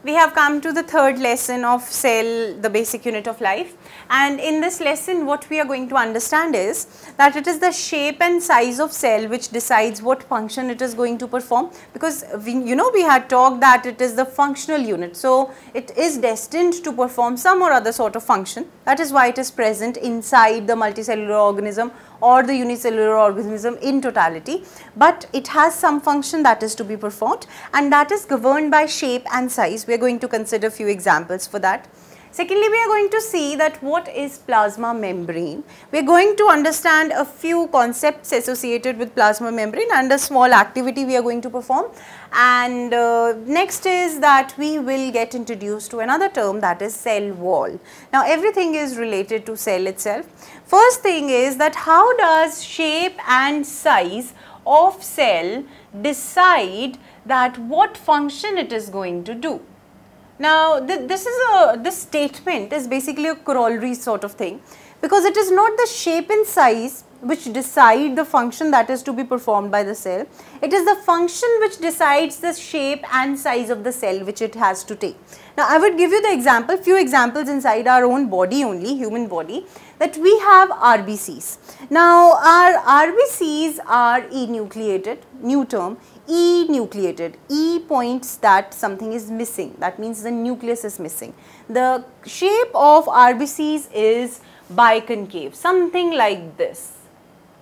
we have come to the third lesson of cell, the basic unit of life, and in this lesson what we are going to understand is that it is the shape and size of cell which decides what function it is going to perform, because we had talked that it is the functional unit, so it is destined to perform some or other sort of function. That is why it is present inside the multicellular organism or the unicellular organism in totality, but it has some function that is to be performed, and that is governed by shape and size. We are going to consider a few examples for that. Secondly, we are going to see that what is plasma membrane. We are going to understand a few concepts associated with plasma membrane and a small activity we are going to perform. And next is that we will get introduced to another term, that is cell wall. Now everything is related to cell itself. First thing is that how does shape and size of cell decide that what function it is going to do. Now this statement is basically a corollary sort of thing, because it is not the shape and size which decide the function that is to be performed by the cell. It is the function which decides the shape and size of the cell which it has to take. Now I would give you the few examples inside our own body only, human body, that we have RBCs. Now our RBCs are enucleated, new term, enucleated. E points that something is missing, that means the nucleus is missing. The shape of RBCs is biconcave, something like this.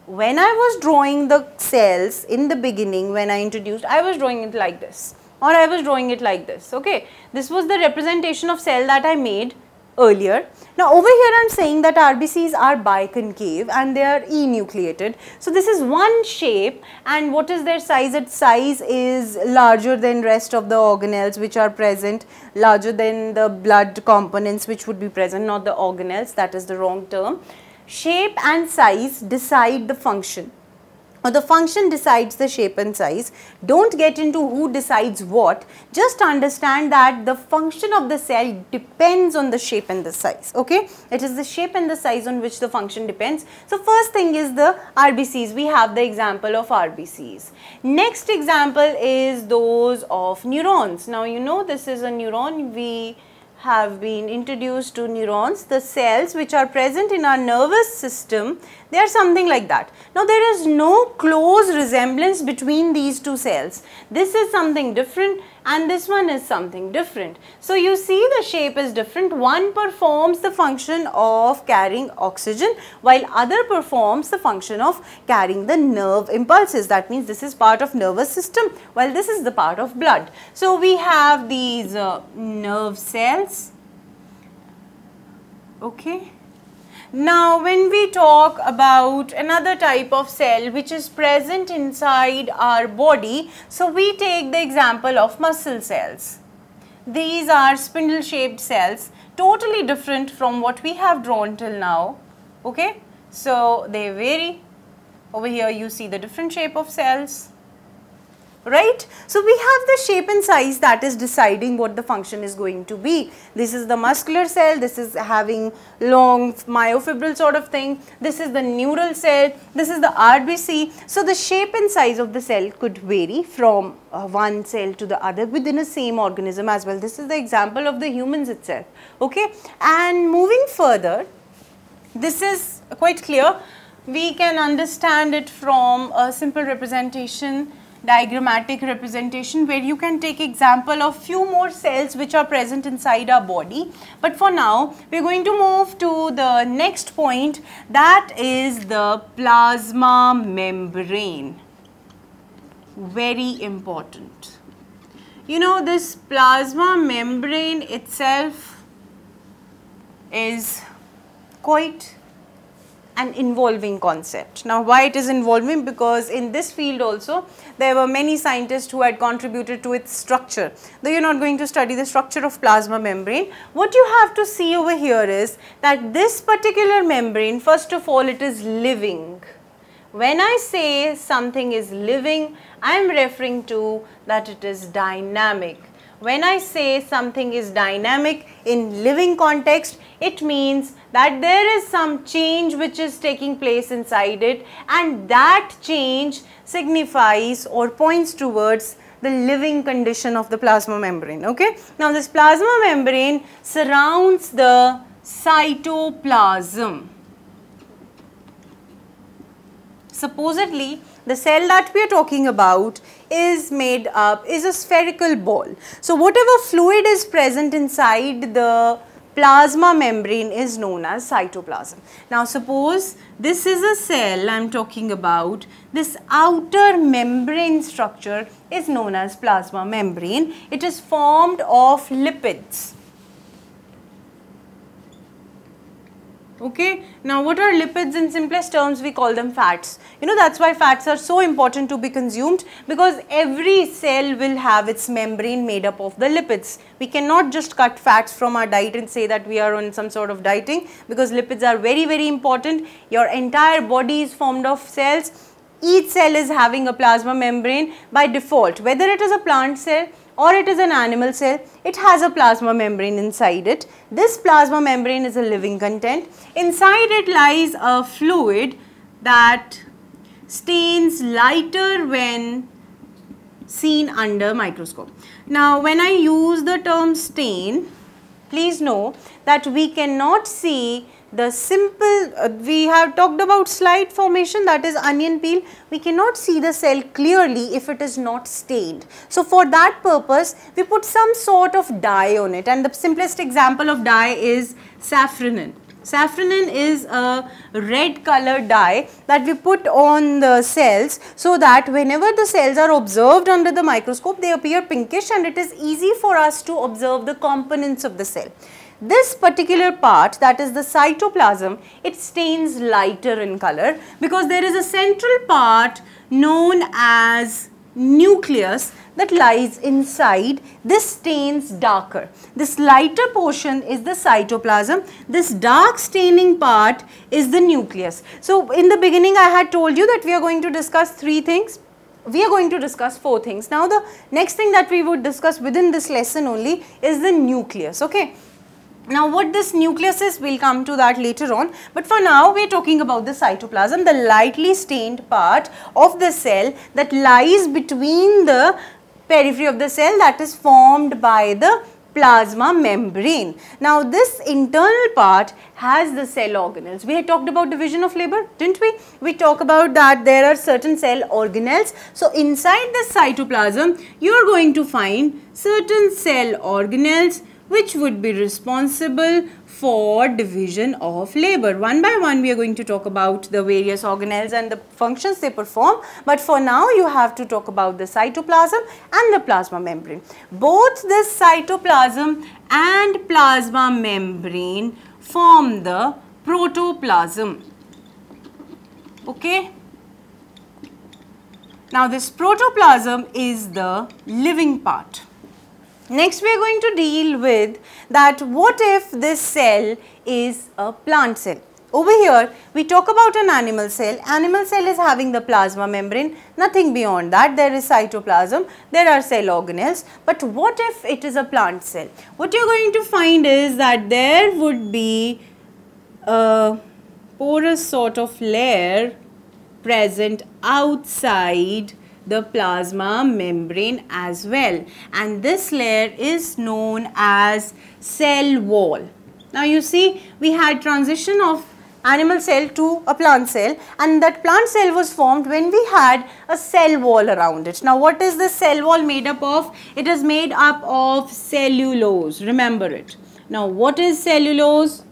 When I was drawing the cells in the beginning, when I introduced, I was drawing it like this, or I was drawing it like this, okay. This was the representation of cell that I made earlier. Now over here I am saying that RBCs are biconcave and they are enucleated. So this is one shape, and what is their size? Its size is larger than rest of the organelles which are present, larger than the blood components which would be present, not the organelles, that is the wrong term. Shape and size decide the function, or the function decides the shape and size. Don't get into who decides what, just understand that the function of the cell depends on the shape and the size, okay. It is the shape and the size on which the function depends. So first thing is the RBCs, we have the example of RBCs. Next example is those of neurons. Now this is a neuron, we have been introduced to neurons, the cells which are present in our nervous system, they are something like that. Now there is no close resemblance between these two cells. This is something different and this one is something different. So you see the shape is different. One performs the function of carrying oxygen while other performs the function of carrying the nerve impulses. That means this is part of nervous system while this is the part of blood. So we have these nerve cells, okay. Now when we talk about another type of cell which is present inside our body, so we take the example of muscle cells. These are spindle shaped cells, totally different from what we have drawn till now, okay. So they vary. Over here you see the different shape of cells, right. So we have the shape and size that is deciding what the function is going to be. This is the muscular cell, this is having long myofibril sort of thing, this is the neural cell, this is the RBC. So the shape and size of the cell could vary from one cell to the other within a same organism as well. This is the example of the humans itself, okay. And moving further, this is quite clear. We can understand it from a simple representation, diagrammatic representation, where you can take example of few more cells which are present inside our body. But for now we are going to move to the next point, that is the plasma membrane. Very important. This plasma membrane itself is quite an involving concept. Now why it is involving? Because in this field also there were many scientists who had contributed to its structure. Though you are not going to study the structure of plasma membrane, what you have to see over here is that this particular membrane, first of all, it is living. When I say something is living, I am referring to that it is dynamic. When I say something is dynamic in living context, it means that there is some change which is taking place inside it, and that change signifies or points towards the living condition of the plasma membrane. Okay. Now this plasma membrane surrounds the cytoplasm. Supposedly, the cell that we are talking about is a spherical ball. So whatever fluid is present inside the plasma membrane is known as cytoplasm. Now suppose this is a cell I am talking about. This outer membrane structure is known as plasma membrane. It is formed of lipids. Okay. Now what are lipids? In simplest terms we call them fats. You know, that's why fats are so important to be consumed, because every cell will have its membrane made up of the lipids. We cannot just cut fats from our diet and say that we are on some sort of dieting, because lipids are very, very important. Your entire body is formed of cells. Each cell is having a plasma membrane by default. Whether it is a plant cell or it is an animal cell, it has a plasma membrane inside it. This plasma membrane is a living content. Inside it lies a fluid that stains lighter when seen under microscope. Now when I use the term stain, please know that we cannot see the simple, we have talked about slide formation, that is onion peel. We cannot see the cell clearly if it is not stained. So for that purpose, we put some sort of dye on it, and the simplest example of dye is saffronin. Saffronin is a red colored dye that we put on the cells, so that whenever the cells are observed under the microscope, they appear pinkish and it is easy for us to observe the components of the cell. This particular part, that is the cytoplasm, it stains lighter in color because there is a central part known as nucleus that lies inside. This stains darker. This lighter portion is the cytoplasm. This dark staining part is the nucleus. So in the beginning I had told you that we are going to discuss 3 things. We are going to discuss 4 things. Now the next thing that we would discuss within this lesson only is the nucleus. Okay. Now what this nucleus is, we will come to that later on, but for now we are talking about the cytoplasm, the lightly stained part of the cell that lies between the periphery of the cell, that is formed by the plasma membrane. Now this internal part has the cell organelles. We had talked about division of labor, didn't we? We talked about that there are certain cell organelles. So inside the cytoplasm you are going to find certain cell organelles which would be responsible for division of labor. One by one we are going to talk about the various organelles and the functions they perform, but for now you have to talk about the cytoplasm and the plasma membrane. Both this cytoplasm and plasma membrane form the protoplasm. Okay. Now this protoplasm is the living part. Next we are going to deal with that what if this cell is a plant cell. Over here we talk about an animal cell. Animal cell is having the plasma membrane, nothing beyond that. There is cytoplasm, there are cell organelles, but what if it is a plant cell? What you are going to find is that there would be a porous sort of layer present outside the plasma membrane as well, and this layer is known as cell wall. Now you see we had transition of animal cell to a plant cell, and that plant cell was formed when we had a cell wall around it. Now what is the cell wall made up of? It is made up of cellulose, remember it. Now what is cellulose?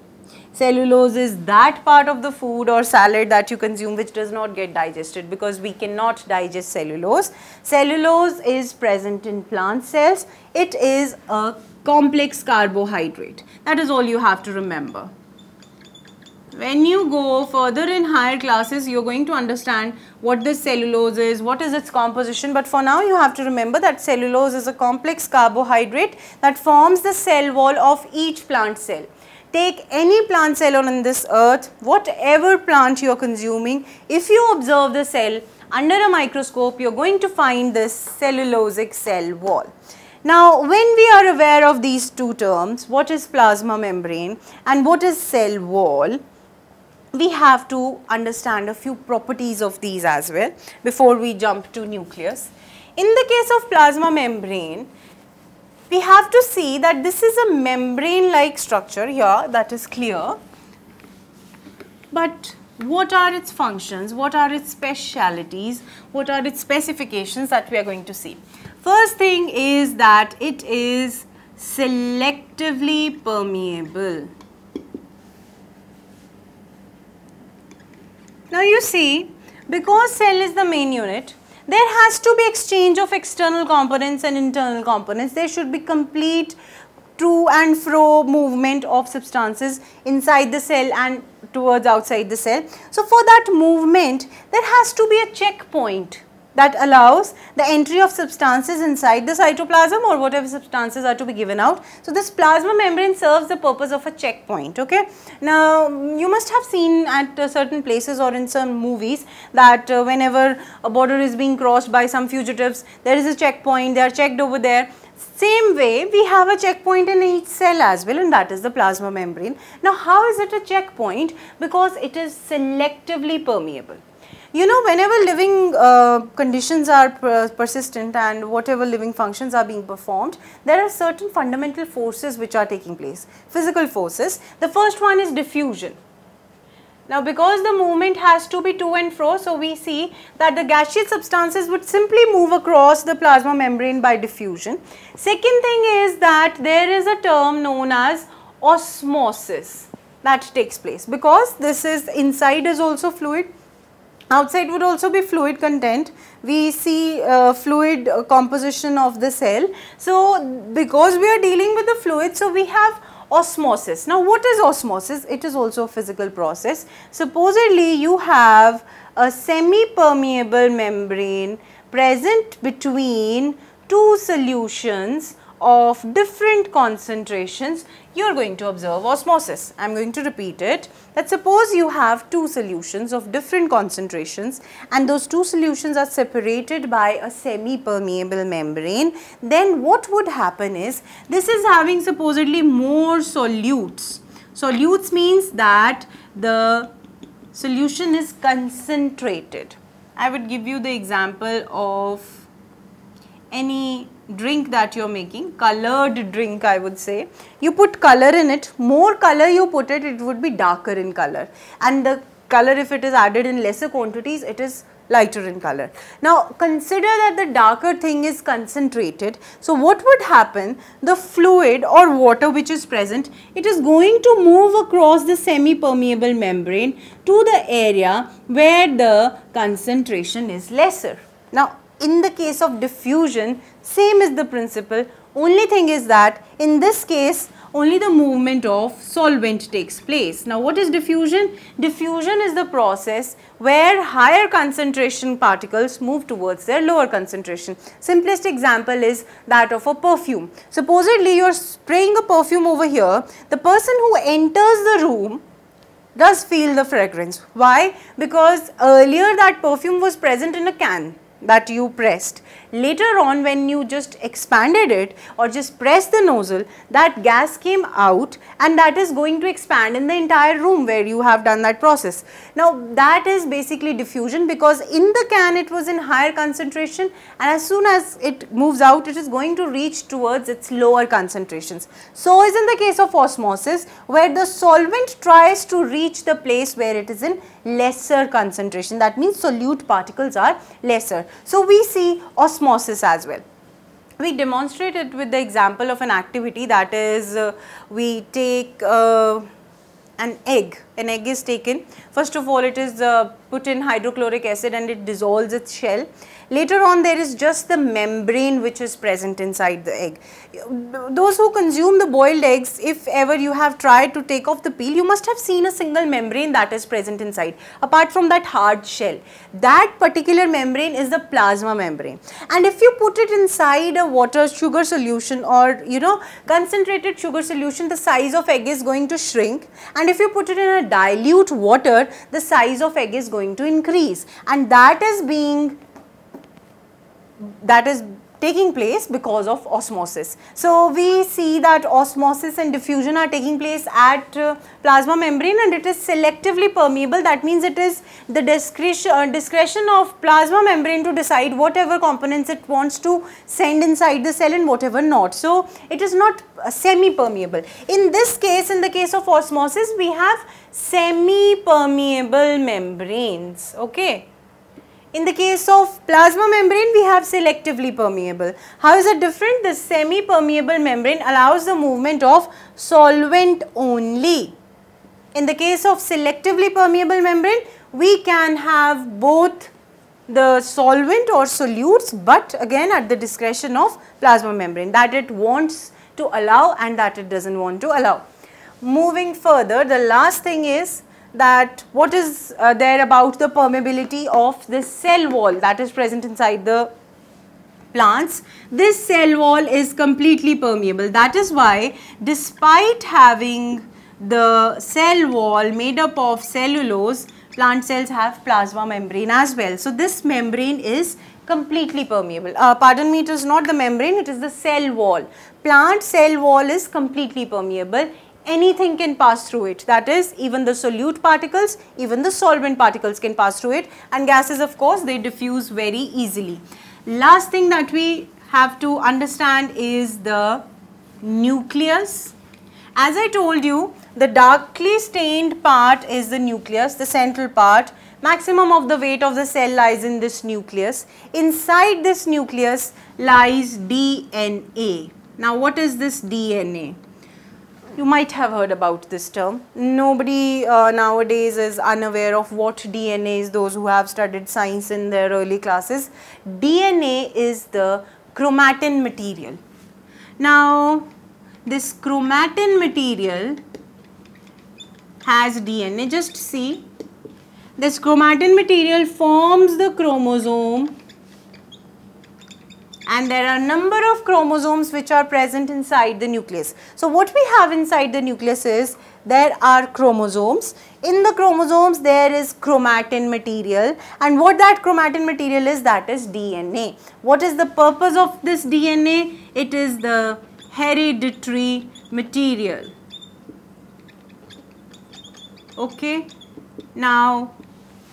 Cellulose is that part of the food or salad that you consume which does not get digested, because we cannot digest cellulose. Cellulose is present in plant cells. It is a complex carbohydrate. That is all you have to remember. When you go further in higher classes, you are going to understand what this cellulose is, what is its composition, but for now you have to remember that cellulose is a complex carbohydrate that forms the cell wall of each plant cell. Take any plant cell on this earth, whatever plant you are consuming, if you observe the cell under a microscope, you are going to find this cellulosic cell wall. Now, when we are aware of these 2 terms, what is plasma membrane and what is cell wall, we have to understand a few properties of these as well before we jump to nucleus. In the case of plasma membrane, we have to see that this is a membrane-like structure here, that is clear. But what are its functions? What are its specialities? What are its specifications that we are going to see? First thing is that it is selectively permeable. Now you see, because cell is the main unit, there has to be exchange of external components and internal components. There should be complete to and fro movement of substances inside the cell and towards outside the cell. So for that movement, there has to be a checkpoint that allows the entry of substances inside the cytoplasm or whatever substances are to be given out. So this plasma membrane serves the purpose of a checkpoint, okay. Now you must have seen at certain places or in some movies that whenever a border is being crossed by some fugitives, there is a checkpoint, they are checked over there. Same way, we have a checkpoint in each cell as well, and that is the plasma membrane. Now how is it a checkpoint? Because it is selectively permeable. You know, whenever living conditions are persistent and whatever living functions are being performed, there are certain fundamental forces which are taking place, physical forces. The first one is diffusion. Now because the movement has to be to and fro, so we see that the gaseous substances would simply move across the plasma membrane by diffusion. Second thing is that there is a term known as osmosis that takes place, because this is inside is also fluid. Outside would also be fluid content. We see fluid composition of the cell. So because we are dealing with the fluid, so we have osmosis. Now what is osmosis? It is also a physical process. Supposedly you have a semi-permeable membrane present between two solutions of different concentrations. You are going to observe osmosis. I am going to repeat it, that suppose you have two solutions of different concentrations and those two solutions are separated by a semi-permeable membrane, then what would happen is, this is having supposedly more solutes. Solutes means that the solution is concentrated. I would give you the example of any drink that you are making, colored drink I would say. You put color in it, more color you put it, it would be darker in color, and the color, if it is added in lesser quantities, it is lighter in color. Now consider that the darker thing is concentrated. So what would happen? The fluid or water which is present, it is going to move across the semi-permeable membrane to the area where the concentration is lesser. Now in the case of diffusion, same is the principle. Only thing is that in this case only the movement of solvent takes place. Now what is diffusion? Diffusion is the process where higher concentration particles move towards their lower concentration. Simplest example is that of a perfume. Supposedly you are spraying a perfume over here. The person who enters the room does feel the fragrance. Why? Because earlier that perfume was present in a can that you pressed. Later on, when you just expanded it or just pressed the nozzle, that gas came out and that is going to expand in the entire room where you have done that process. Now that is basically diffusion, because in the can it was in higher concentration, and as soon as it moves out, it is going to reach towards its lower concentrations. So is in the case of osmosis, where the solvent tries to reach the place where it is in lesser concentration. That means solute particles are lesser. So we see osmosis as well. We demonstrate it with the example of an activity, that is we take an egg. An egg is taken. First of all, it is put in hydrochloric acid and it dissolves its shell. Later on, there is just the membrane which is present inside the egg. Those who consume the boiled eggs, if ever you have tried to take off the peel, you must have seen a single membrane that is present inside, apart from that hard shell. That particular membrane is the plasma membrane. And if you put it inside a water sugar solution or concentrated sugar solution, the size of egg is going to shrink. And if you put it in a dilute water, the size of egg is going to increase. And that is taking place because of osmosis. So we see that osmosis and diffusion are taking place at plasma membrane, and it is selectively permeable. That means it is the discretion of plasma membrane to decide whatever components it wants to send inside the cell and whatever not. So it is not semi-permeable. In this case, in the case of osmosis, we have semi-permeable membranes. Okay. In the case of plasma membrane, we have selectively permeable. How is it different? The semi-permeable membrane allows the movement of solvent only. In the case of selectively permeable membrane, we can have both the solvent or solutes, but again at the discretion of plasma membrane, that it wants to allow and that it doesn't want to allow. Moving further, the last thing is that what is there about the permeability of this cell wall that is present inside the plants. This cell wall is completely permeable. That is why, despite having the cell wall made up of cellulose, plant cells have plasma membrane as well. So this membrane is completely permeable. Pardon me, it is not the membrane, it is the cell wall. Plant cell wall is completely permeable. Anything can pass through it, that is, even the solute particles, even the solvent particles can pass through it, and gases, of course, they diffuse very easily. Last thing that we have to understand is the nucleus. As I told you, the darkly stained part is the nucleus, the central part. Maximum of the weight of the cell lies in this nucleus. Inside this nucleus lies DNA. Now what is this DNA? You might have heard about this term. Nobody nowadays is unaware of what DNA is, those who have studied science in their early classes. DNA is the chromatin material. Now, this chromatin material has DNA. Just see, this chromatin material forms the chromosome, and there are a number of chromosomes which are present inside the nucleus. So what we have inside the nucleus is, there are chromosomes. In the chromosomes there is chromatin material, and what that chromatin material is, that is DNA. What is the purpose of this DNA? It is the hereditary material. Okay. Now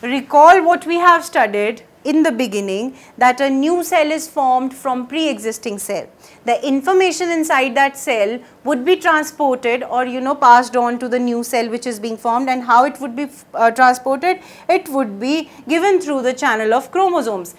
recall what we have studied in the beginning, that a new cell is formed from pre-existing cell. The information inside that cell would be transported or passed on to the new cell which is being formed, and how it would be transported? It would be given through the channel of chromosomes.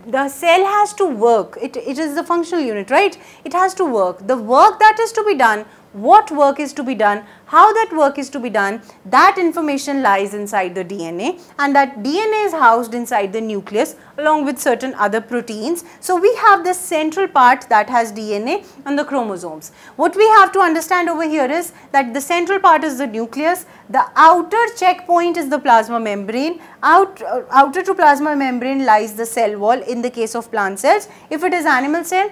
The cell has to work, it is the functional unit, right? It has to work. The work that is to be done, what work is to be done, how that work is to be done, that information lies inside the DNA, and that DNA is housed inside the nucleus along with certain other proteins. So we have this central part that has DNA and the chromosomes. What we have to understand over here is that the central part is the nucleus, the outer checkpoint is the plasma membrane, outer to plasma membrane lies the cell wall in the case of plant cells. If it is animal cell,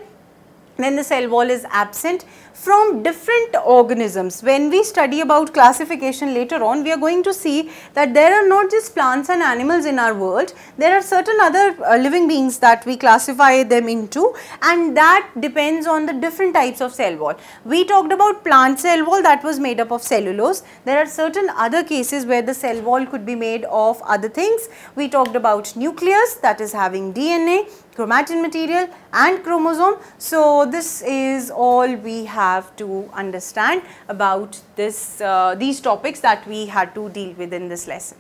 then the cell wall is absent. From different organisms, when we study about classification later on, we are going to see that there are not just plants and animals in our world, there are certain other living beings that we classify them into, and that depends on the different types of cell wall. We talked about plant cell wall that was made up of cellulose. There are certain other cases where the cell wall could be made of other things. We talked about nucleus, that is having DNA, chromatin material and chromosome. So this is all we have to understand about this these topics that we had to deal with in this lesson.